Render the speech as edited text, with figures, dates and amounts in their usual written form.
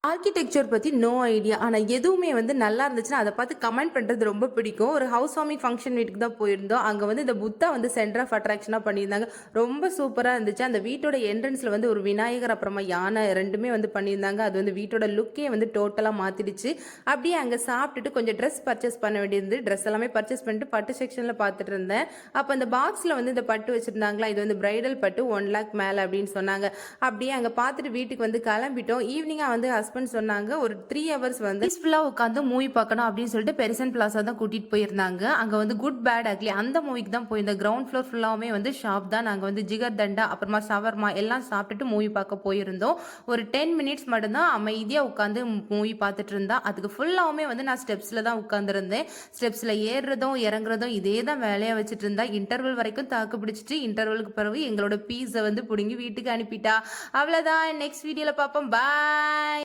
Architecture பத்தி no idea. ஆனா எதுவுமே வந்து நல்லா இருந்துச்சுன்னா, அத பார்த்து கமெண்ட் பண்றது ரொம்ப பிடிக்கும். ஒரு ஹவுஸ் வார்மிங் ஃபங்ஷன் வீட்டுக்கு தான் போயிருந்தோம். அங்க வந்து இந்த புத்தா வந்து சென்டர் ஆஃப் அட்ராக்ஷனா பண்ணியிருந்தாங்க. ரொம்ப சூப்பரா இருந்துச்சு. அந்த வீட்டோட என்ட்ரன்ஸ்ல வந்து ஒரு விநாயகர், அப்புறமா யானை 2மே வந்து பண்ணியிருந்தாங்க. அது வந்து வீட்டோட லுக்கே வந்து டோட்டலா மாத்திடுச்சு. அப்படியே அங்க சாப்பிட்டுட்டு கொஞ்சம் ட்ரெஸ் பர்ச்சேஸ் பண்ண வேண்டியது. ட்ரெஸ் எல்லாமே பர்ச்சேஸ் பண்ணிட்டு பட்டு செக்ஷன்ல பார்த்துட்டு இருந்தேன். அப்ப அந்த பாக்ஸ்ல வந்து இந்த பட்டு வச்சிருந்தாங்களா, இது வந்து பிரைடல் பட்டு 1,00,000 மேல அப்படின்னு சொன்னாங்க. அப்படியே அங்க பார்த்துட்டு வீட்டுக்கு வந்து கிளம்பிட்டோம். ஈவினிங்கா வந்து ஹஸ்பண்ட் சொன்னாங்க ஒரு 3 ஹவர்ஸ் வந்து பீஸ்ஃபுல்லா உட்காந்து மூவி பார்க்கணும் அப்படின்னு சொல்லிட்டு பெரிசன் பிளாசா தான் கூட்டிட்டு போயிருந்தாங்க. அங்க வந்து குட் பேட் அக்லி அந்த மூவிக்கு தான் போயிருந்தோம். கிரவுண்ட் ஃப்ளோர் ஃபுல்லாவுமே வந்து ஷாப் தான். நாங்க வந்து ஜிகர் தண்டா, அப்புறமா ஷவர்மா எல்லாம் சாப்பிட்டுட்டு மூவி பார்க்க போயிருந்தோம். ஒரு 10 மினிட்ஸ் மட்டும்தான் அமைதியா உட்காந்து மூவி பார்த்துட்டு இருந்தா. அதுக்கு ஃபுல்லாவுமே வந்து நான் ஸ்டெப்ஸ்ல தான் உட்காந்துருந்தேன். ஸ்டெப்ஸ்ல ஏறுறதும் இறங்குறதும் இதே தான் வேலையா வச்சுட்டு இருந்தா. இன்டர்வல் வரைக்கும் தாக்கு பிடிச்சிட்டு இன்டர்வலுக்கு பிறகு எங்களோட பீஸை வந்து பிடுங்கி வீட்டுக்கு அனுப்பிட்டா. அவ்வளவுதான். நெக்ஸ்ட் வீடியோல பார்ப்போம். பாய்.